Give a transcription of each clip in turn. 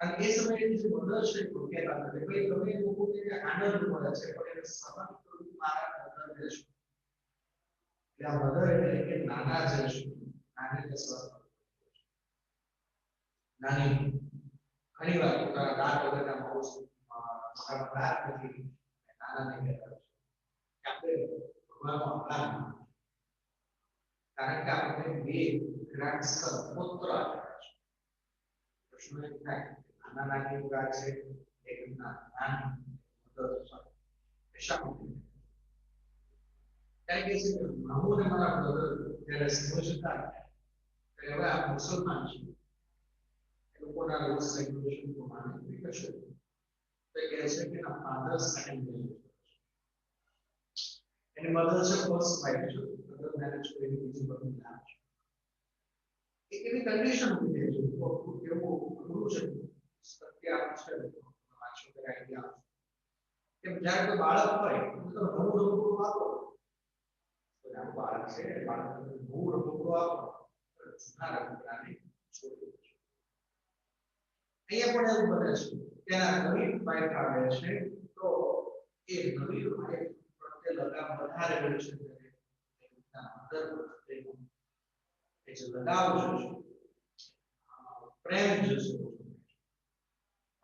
અને એ સમયે જે મધર છે તો કહેતા હતા કે ભાઈ તમે લોકોને આનંદ મળે છે પણ એને સહન કરવું મારા મધર રહેશે. એટલે આ મધર એટલે કે નાના જે છે નાની ને સહન નાની ઘણી વાર પોતાના દાંત વગરના માઉસ મારા દાંત નથી નાના ને કહેતા છે આપણે ભગવાનનો આભાર માનો કારણ કે આપણે બે ગ્રાન્ડસન પુત્ર આપ્યા છે. પ્રશ્ન એ થાય નાના નાની વાત છે એક નાની મધર છે શા માટે કારણ કે છે હું ને મારા બ્રધર જ્યારે સમજતા ત્યારે હવે આ મુસલમાન છે એ લોકોના રોજ સેલિબ્રેશન પ્રમાણે કરશે તો કહે છે કે આ ફાધર સેકન્ડ મેરેજ એની મધર છે ફર્સ્ટ વાઇફ છે મધર મેરેજ કરીને બીજી પત્ની લાવે છે એક એવી કન્ડિશન ઊભી થઈ છે તો કેવું અઘરું છે સત્ય આપ છે વાંચો કે આઈડિયા કે જ્યારે કોઈ બાળક હોય તો નવું નવું આપો તો નાનું બાળક છે બાળકને નવું નવું આપો જૂના રમકડાને છોડી દે અહીંયા પણ એવું બને છે કે આ નવી વાઇફ આવે છે તો એ નવી વાઇફ પ્રત્યે લગાવ વધારે હોય છે એ જે લગાવ છે પ્રેમ જે છે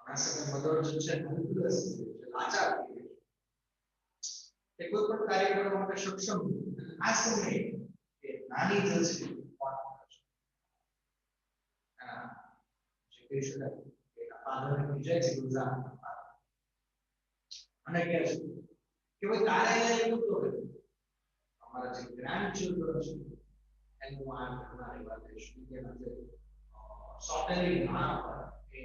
આ સમય મધર જે છે હેલ્પલેસ છે લાચાર થઈ છે એ કોઈ પણ કાર્ય કરવા માટે સક્ષમ નથી. આ સમયે એ નાની જે છે કહી શકાય કે ફાધર બીજા છે ગુજાર અને કહે છે કે ભાઈ તારે અહીંયા એવું તો અમારા જે ગ્રાન્ડ ચિલ્ડ્રન છે એનું આ તમારી વાત છે કે આજે સોફ્ટવેર ના પર એ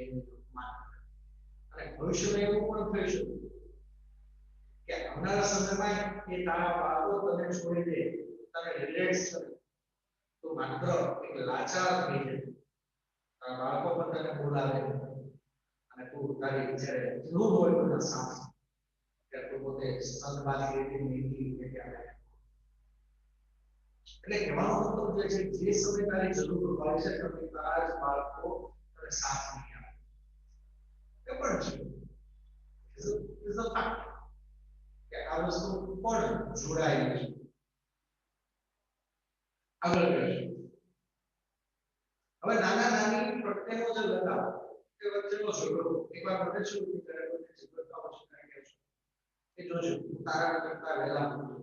અને ભવિષ્યમાં એવું પણ થઈ શકે કે આવનારા સમયમાં એ તારા બાળકો તને છોડી દે તને રિલેક્સ કરે તો માત્ર એક લાચાર થઈ જાય તારા બાળકો પણ તને બોલાવે અને તું તારી જ્યારે જરૂર હોય તો સાથ ત્યારે તું પોતે સંતવાદી નીતિ કે ક્યારે એટલે કહેવાનો મતલબ જે છે જે સમય તારી જરૂર હોય છે તમે તારા જ બાળકો તને સાથ નહીં આપે એ પણ છે ઇઝ અ ફેક્ટ કે આ વસ્તુ પણ જોડાયેલી છે. આગળ કહીશું હવે નાના નાની પ્રત્યેનો જે લગાવ એ વચ્ચેનો ઝઘડો એકવાર બધે શું કરે બધે ઝઘડતા હોય છે કે એ જોજો તારા કરતા વહેલા મૂકું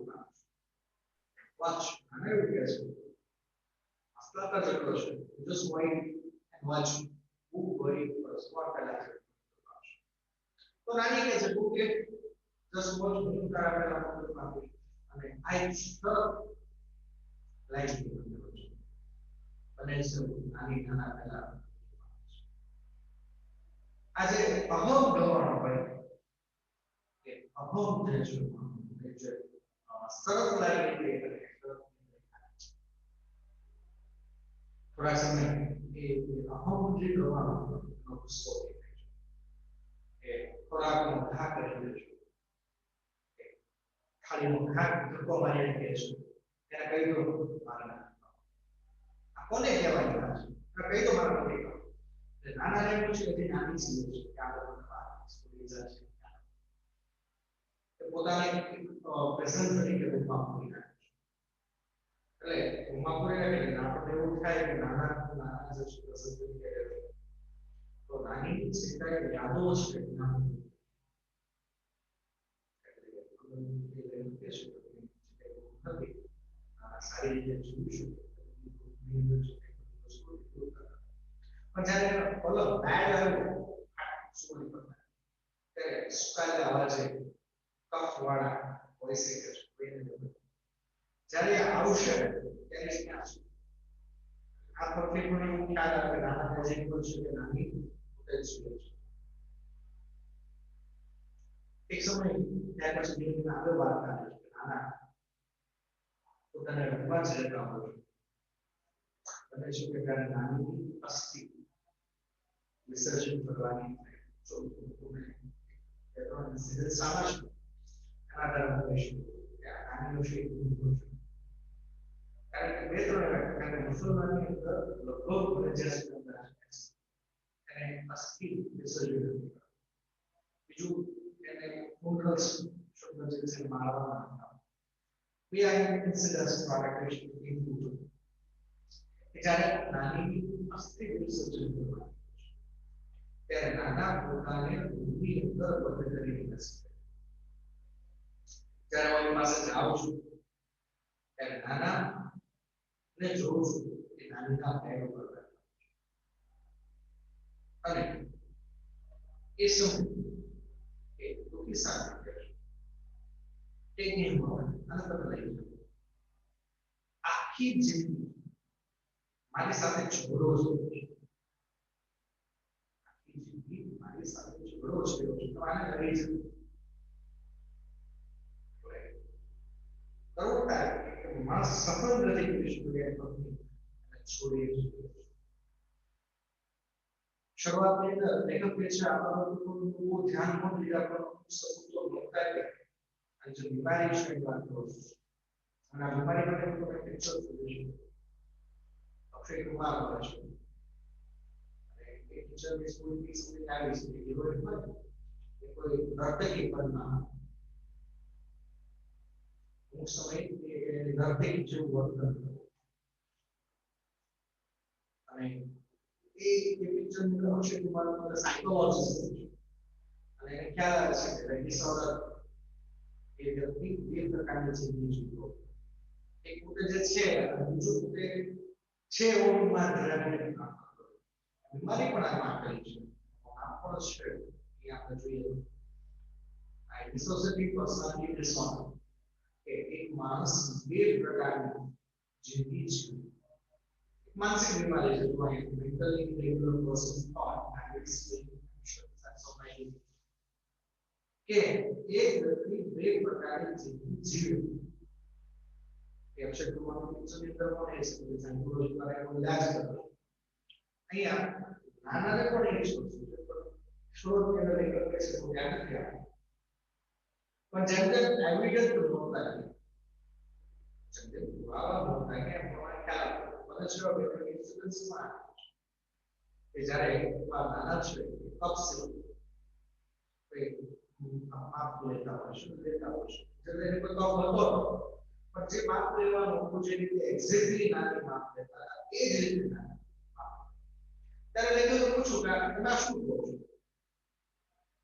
watch અને એવું કહે છે આસ્તા ઝઘડો છે just wait and watch who worry first કોણ પહેલા છે તો નાની કહે છે તું કે just watch હું તારા પહેલા મૂકું અને I stop like અને નાની નાના પહેલા આજે અહમ ગવાનો હોય કે અહમ જે છે સરસ લાગે છે થોડા સમય એ અહમ જે ગવાનો ગુસ્સો એ ખોરાકનો ઘા કરી દે છે ખાલી ઘા ધક્કો મારી દે છે ત્યારે કહી દો મારા કોને કહેવાય છે કહી દો મારા નથી એટલે નાના ને પૂછે કે નાની છે કે આ બધું સ્કૂલ જાય છે પોતાની પ્રેઝન્ટ તરીકે રૂપમાં મૂકી નાખે છે એટલે રૂપમાં પૂરી નાખે એટલે આપણે એવું થાય કે નાના નાના જે પ્રેઝન્ટ તરીકે તો નાની શીખાય યાદો છે સારી રીતે જોઈ શકે પણ જ્યારે પલક બેડ આવ્યો શું ત્યારે સુકાયેલા અવાજે કફ વાળા વોઇસ જ્યારે આવશે ત્યારે ક્યાં આ પરથી પણ એવું ખ્યાલ આવે નાના પ્રોજેક્ટ છે કે નાની પોટેન્શિયલ છે એક સમય ત્યાર પછી ધીમે આગળ વાત કરે છે નાના પોતાને રમવા જ રહેતા હોય અને શું કે ત્યારે નાની અસ્થિ વિસર્જન કરવાની સામાજિક આધાર કહીશું કે આ નાની વિશે કારણ કે બે ત્રણ કારણ કે મુસલમાનની અંદર લગભગ 50% એને અસ્થિ વિસર્જન બીજું એને ફૂંકલ્સ શબ્દ જે છે મારવામાં આવતા we are considered production in food જ્યારે નાની અસ્થિ વિસર્જન કરવાનું ત્યારે નાના પોતાને ભૂમિ અંદર બંધ કરી દેશે જ્યારે મારી પાસે જાઉં છું ત્યારે નાના ને જોઉં છું કે નાનીના પેર ઉપર અને એ સમય એ દુઃખી સાથે કરશે એક નિયમ અને તમે લઈ જાઓ આખી જિંદગી મારી સાથે ઝઘડો છે આખી જિંદગી મારી સાથે ઝઘડો છે તમારે લઈ જાઓ કરવું થાય કે માણસ સફળ નથી કરી શકે છોડી શરૂઆતની અંદર લેખક કહે છે આ બાબતનું બહુ ધ્યાન ન લીધા પણ સપૂતો નોંધાય કે અને જે બીમારી છે એ વાત કરું છું અને આ બીમારી માટે હું તમને પિક્ચર જોયું છું અક્ષય કુમાર આવે છે અને એ પિક્ચરની સ્કૂલની સમય આવી છે હિરોઈન હોય એ કોઈ નર્તકી બનના અમુક સમય એ નર્તકી જેવું વર્તન કરે અને એ પિક્ચરની અંદર અક્ષય કુમારનો સાયકોલોજીસ્ટ છે અને એને ખ્યાલ આવે છે કે ડિસઓર્ડર એ વ્યક્તિ બે પ્રકારની જિંદગી જીવતો એક પોતે જે છે અને બીજું પોતે છે એવો બીમાર ધરાવીને બીમારી પણ આમાં આપેલી છે નામ પણ છે એ આપણે જોઈએ આ ડિસોસિએટિવ પર્સનાલિટી ડિસઓર્ડર કે એક માણસ બે પ્રકારની જિંદગી જીવે માનસિક બીમારી છે તો અહીં mentally irregular person thought habits actions and so many કે એક વ્યક્તિ બે પ્રકારની જિંદગી જીવે એ અક્ષય કુમારનું પિક્ચરની અંદર પણ એ છે કે સાયકોલોજી દ્વારા એનો ઇલાજ કરે અહીંયા નાનાને પણ એ શોધ છે પણ શોધ કે લેખક કહે છે તો ધ્યાન નથી આપે પણ જેમ જેમ એવિડન્સ હોતા જાય જેમ જેમ પુરાવા હોતા ગયા એમ પ્રમાણે ખ્યાલ આવે કે ઇન્સ્યુરન્સમાં કે જ્યારે નાના છે કપ છે માપ લેતા હોય શું લેતા હોય છે એટલે એને કોઈ કપ હતો પણ જે માપ લેવાનું જે રીતે એક્ઝેક્ટલી નાની માપ લેતા એ જ રીતે નાની માપ ત્યારે લેખકે પૂછું કે એમાં શું કહો છો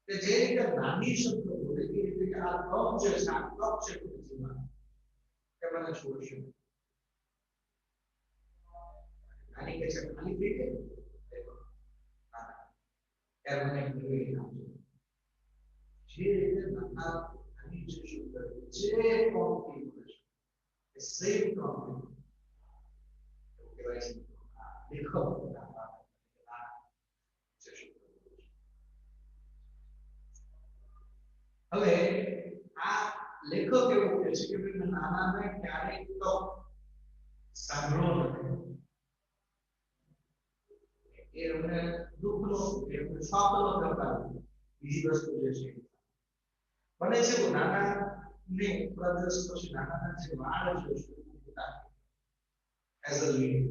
કે જે રીતે નાની શબ્દ બોલે એ રીતે કે આ કપ છે આ કપ છે જીવન કે મને છોડશે નાની કે છે ખાલી થઈ ગઈ ત્યારે મને કેવી નામ જે રીતે નાના નાની જે શબ્દ જે કોમ્પી બોલે છે એ સેમ કોમ્પી એવું કહેવાય છે લેખક હવે આ લેખક એવું કહે છે કે ભાઈ નાનાને ક્યારેય તો સાંભળો નથી એ અમને દુઃખનો કે શાપનો પ્રકાર બીજી વસ્તુ જે છે બને છે કે નાના ને પ્રદર્શ પછી નાના જે વાળ છે એઝ અ લીડ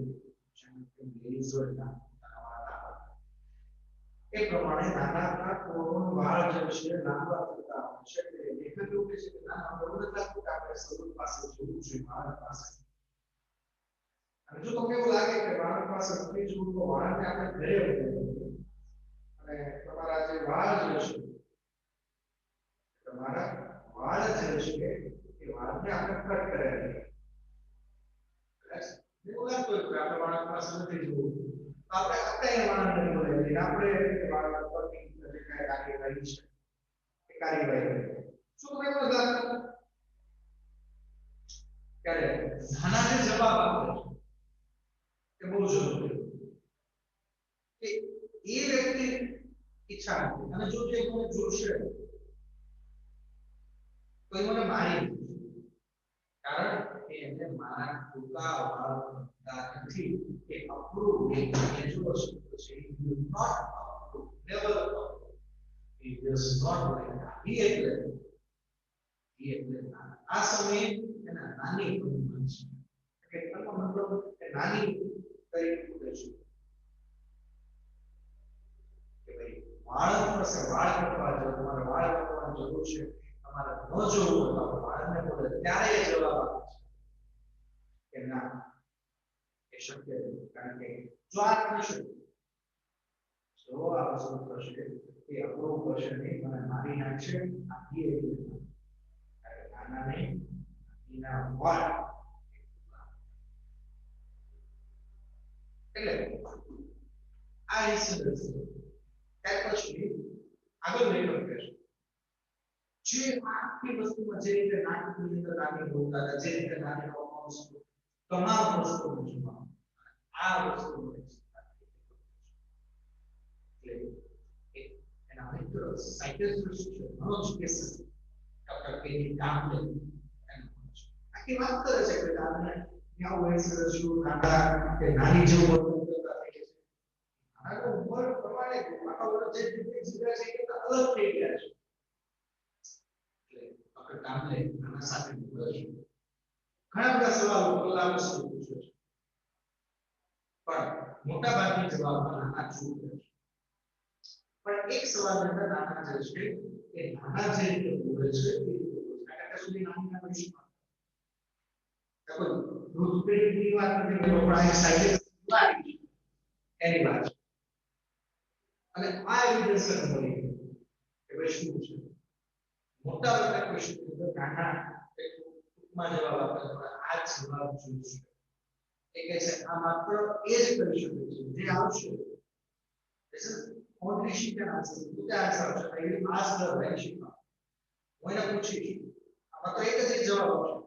એ પ્રમાણે નાના કોણ વાળ જે છે લાંબા થતા હોય છે એટલે લેખક એવું કહે છે કે નાના પ્રવૃત્તિ આપણે સૌ પાસે જોવું જોઈએ વાળ પાસે અને જો તમને એવું લાગે કે વાળ પાસે નથી જોવું તો વાળને આપણે ઘરે અને તમારા જે વાળ જે છે તમારા વાળ જે છે એ વાળને આપણે કટ કરાવી એવું લાગતું હોય કે આપણે વાળ પાસે નથી જોવું આપણે વાળને બોલાવીએ આપણે વાળ પરની જે કાંઈ કાર્યવાહી છે એ કાર્યવાહી શું તમને એવું લાગતું ત્યારે નાના જે જવાબ આપે છે બહુ જરૂરી કે એ વ્યક્તિ ઈચ્છા નથી અને જો તે મને જોશે તો એ મને મારી કારણ કે એને મારા ટૂંકા વાળ નથી કે અપ્રૂવ એ જો વસ્તુ છે he will not approve never approve he does not like he એટલે આ સમયે એના નાની બનવું છે કે એનો મતલબ કે નાની તરીકે બોલે છે બાળક પાસે વાળ કટવા જો તમારે વાળ કટવાની જરૂર છે તમારે ન જોવું હોય તો બાળકને બોલે ત્યારે એ જવાબ આપે છે કે ના એ શક્ય નથી કારણ કે જો આ થશે જો આ વસ્તુ થશે એ અપ્રૂવ કરશે નહીં મને મારી નાખશે આ નાના નહીં એના વાળ એટલે આ ઇન્સિડન્સ ત્યાર પછી આગળ લેટર કહેશું જે આખી વસ્તુમાં જે રીતે નાટકની અંદર નાની બોલતા હતા જે રીતે નાની પરફોર્મન્સ તમામ વસ્તુઓ જોવા આ વસ્તુ એટલે એના મિત્ર સાયકિયાટ્રિસ્ટ છે મનોજ કેસર ડોક્ટર કેની કામલે આખી વાત કરે છે કે તમને ક્યાં હોય છે શું નાના કે નાની જેવું વર્તન કરતા થઈ છે નાના ઉંમર પ્રમાણે આખા વર્ષ જે રીતે જીવે છે એ અલગ થઈ ગયા છે ડોક્ટર કામલે નાના સાથે બોલે છે ઘણા બધા સવાલો કલાકો સુધી પૂછે છે પણ મોટા ભાગની જવાબમાં નાના ચૂપ રહે છે પણ એક સવાલ અંદર નાના જે છે એ નાના જે રીતે બોલે છે એ રીતે સુધી નાની ના કરી શકો રૂપરેખની વાત નથી પણ આ સાયન્ટિફિક એની વાત અને આ એવિડન્સ મળી કે ભાઈ શું છે મોટા ભાગના ક્વેશ્ચન અંદર નાના ટૂંકમાં જવાબ આપે તો આ જ જવાબ જોઈશે એ કહે છે આ માત્ર એ જ કરી શકે છે જે આવશે this is only she can answer to the answer I will ask her when she comes હું એને પૂછીશ આમાં તો એક જ જવાબ આવશે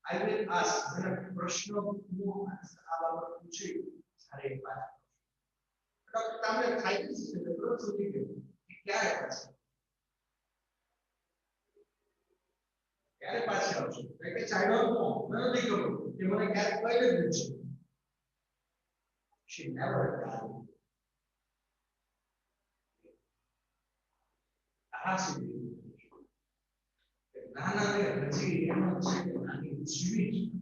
I will ask મને પ્રશ્ન હું આ બાબત પૂછી સારે એક વાત ડોક્ટર તમને થાય છે કે બરોબર સુધી ગયું કે ક્યારે પાછા ક્યારે પાછી આવશે કે ચાઇલ્ડ નો મને નથી ખબર કે મને ક્યારે કઈ જ છે she never died આ સુધી નાનાને હજી એમ જ છે કે નાની જીવિત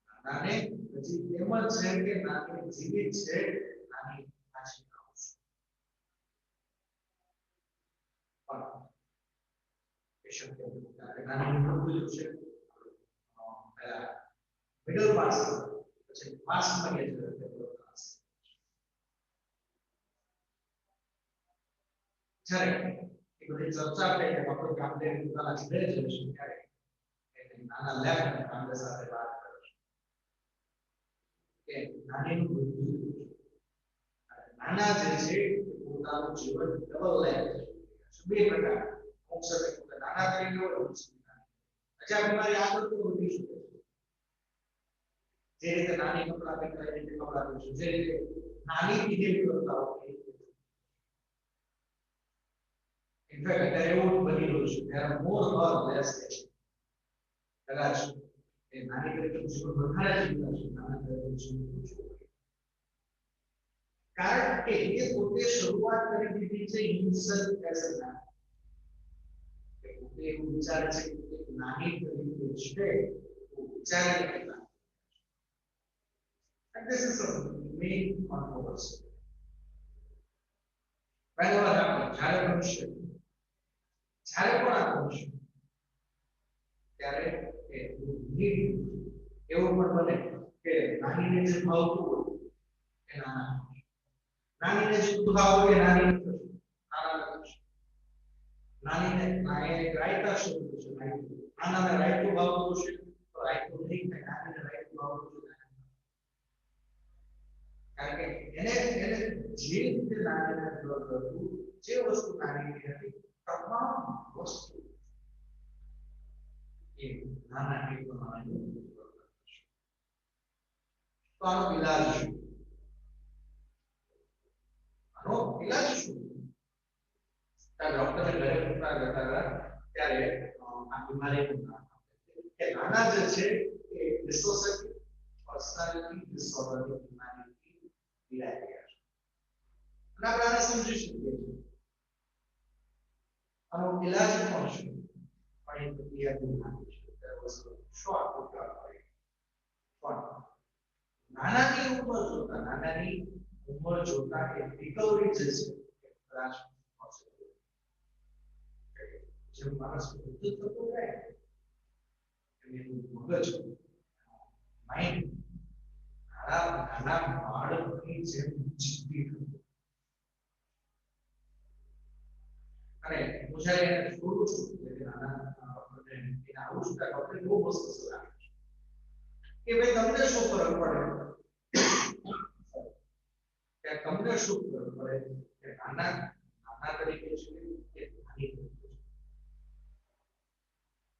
નાનાને હજી એમ જ છે કે નાની જીવિત છે નાની પાછી આવશે પણ એ શક્ય નથી નાની પ્રભુ છે પહેલા મિડલ પાસ પછી પાસમાં કે છે જ્યારે એ બધી ચર્ચા થઈ કે ડોક્ટર કામલે પોતાના ઘરે જઈશું ત્યારે નાના લેબ અને કામલે સાથે વાત કરીશું કે નાનીનું મૃત્યુ નાના જે છે પોતાનું જીવન ડબલ લાઈફ છે બે પ્રકાર મોક્ષ નાના તરીકે અચ્છા તમારી આગળ તો વધી શકે જે રીતે નાની કપડા પહેરતા એ રીતે કપડા પહેરશું જે રીતે નાની બિહેવ કરતા હોય In fact, અત્યારે એવું બની રહ્યું છે ત્યારે મોર ઓર લેસ કદાચ એ નાની તરીકે જીવન વધારે જીવતા છે નાના તરીકે જીવન ઓછું કારણ કે એ પોતે શરૂઆત કરી દીધી છે હિંસક એસના કે પોતે એવું વિચારે છે કે નાની તરીકે છે તો વિચારી કરતા and this is a main controversy whenever happens જ્યારે મનુષ્ય જ્યારે પણ આ કરશે ત્યારે એ એવું પણ બને કે નાનીને જે ભાવતું હોય એ નાના નાનીને જે દુખાવ હોય એ નાની નાના નાનીને રાયતા શબ્દ છે નાનાને રાયતું ભાવતું છે તો રાયતું નહીં થાય નાનીને રાયતું ભાવતું છે કારણ કે એને જે રીતે નાનીને કરતું જે વસ્તુ નાની હતી તમામ વસ્તુ એ નાના એક પ્રમાણે તો આનો ઇલાજ શું શું ડોક્ટરે ઘરે પૂછતા હતા ત્યારે આ બીમારી કે નાના જે છે એ ડિસોસિએટિવ પર્સનાલિટી ડિસઓર્ડરની બીમારીથી પીડાઈ ગયા છે અને આપણે આને સમજી શકીએ છીએ આનો ઇલાજ પણ છે પણ એ પ્રક્રિયા બીમારી છે there was a short recovery પણ નાનાની ઉંમર જોતા એ રિકવરી જે છે કદાચ જેમ માણસ બધું થતું જાય એનું મગજ માઇન્ડ નાના બાળકની જેમ જીવી અને હું જ્યારે એને છોડું છું એટલે નાના બાળકોને એને આવું છું ત્યારે આપણે બહુ મસ્ત સલાહ કે ભાઈ તમને શું ફરક પડે કે તમને શું ફરક પડે કે નાના નાના તરીકે છે કે નાની તરીકે છે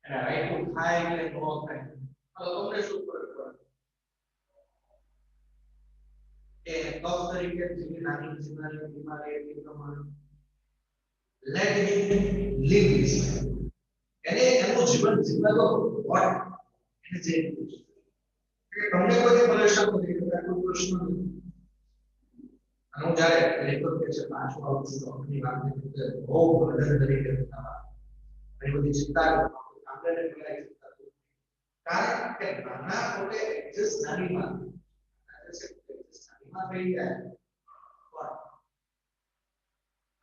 અને રાઈટ થાય કે ન થાય તો તમને શું ફરક પડે કે કફ તરીકે જેવી નાની જીવનારી બીમારી એની પ્રમાણે let him live his life એને એનું જીવન જીવવા દો વોટ એને જે કે તમને કોઈ પરેશાન નથી કરતા કોઈ પ્રશ્ન નથી અને હું જ્યારે લેખક કે છે પાછો આવું છું તો આપણી વાતને બહુ બર્ડન તરીકે થતા ઘણી બધી ચિંતા આપણે પેલા ચિંતા કારણ કે નાના પોતે એડજસ્ટ નાની વાત નાનીમાં થઈ જાય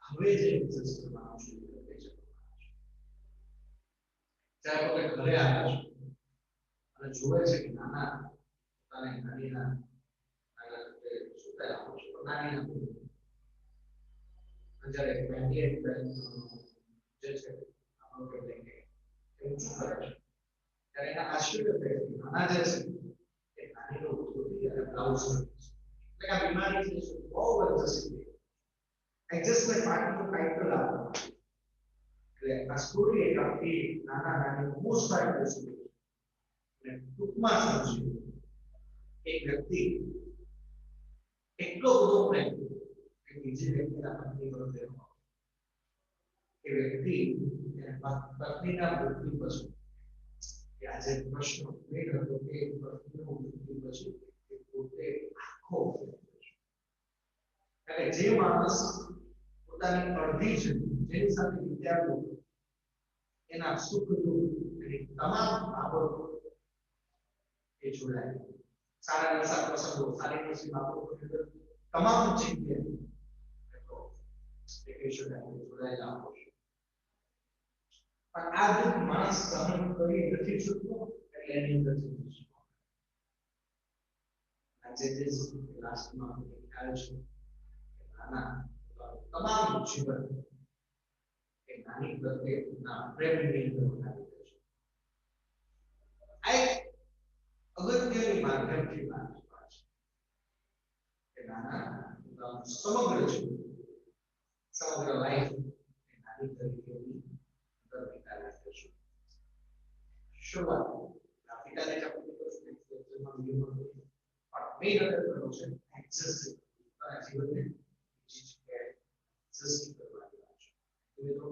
હવે જે એડજસ્ટ કરવાનું શરૂ કરે છે ત્યારે પોતે ઘરે આવે છે અને જોવે છે કે નાના પોતાને નાનીના શું થાય આવું છે નાનીના જ્યારે ફેમિલી જે છે આપણો કે લઈને એવું શું કરે છે ત્યારે એના આશ્ચર્ય થાય છે નાના જે છે એ નાનીનો ઉદ્યોગી અને બ્લાઉઝ કરે છે એટલે આ બીમારી છે બહુ એડજસ્ટમેન્ટ માટેનું ટાઇટલ આપો એટલે આ સ્ટોરી એક આપી નાના નાની મોસ્ટ ટાઇટલ છે અને ટૂંકમાં સમજી એક વ્યક્તિ એટલો બધો પ્રેમ કે બીજી વ્યક્તિના પત્ની પ્રત્યે એ વ્યક્તિ પત્નીના મૃત્યુ પછી કે આજે પ્રશ્ન એ હતો કે પત્નીનું મૃત્યુ પછી એ પોતે આખો એટલે જે માણસ પોતાની અડધી છે જેની સાથે વિદ્યાર્થીઓ એના સુખ દુઃખ એની તમામ બાબતો એ જોડાય સારા નશા પ્રસંગો સારી નશી બાબતો તમામ જગ્યાએ જોડાયેલા હોય પણ આ દુઃખ માણસ સહન કરી નથી શકતો એટલે એની અંદર આજે જે લાસ્ટમાં ખ્યાલ છે નાના તમામ જીવન એ નાની પ્રત્યેના પ્રેમની અંદર બનાવી દે છે આ એક અગત્યની માધ્યમથી વાત છે કે નાના સમગ્ર છે સમગ્ર લાઈફ એ નાની તરીકેની અંદર વિતાવી દેશું શરૂઆત પિતાને આપણે મેન અગત્યનો છે એક્સેસ અને જીવનને બીજી જગ્યાએ એક્સેસ કરવાની વાત છે તો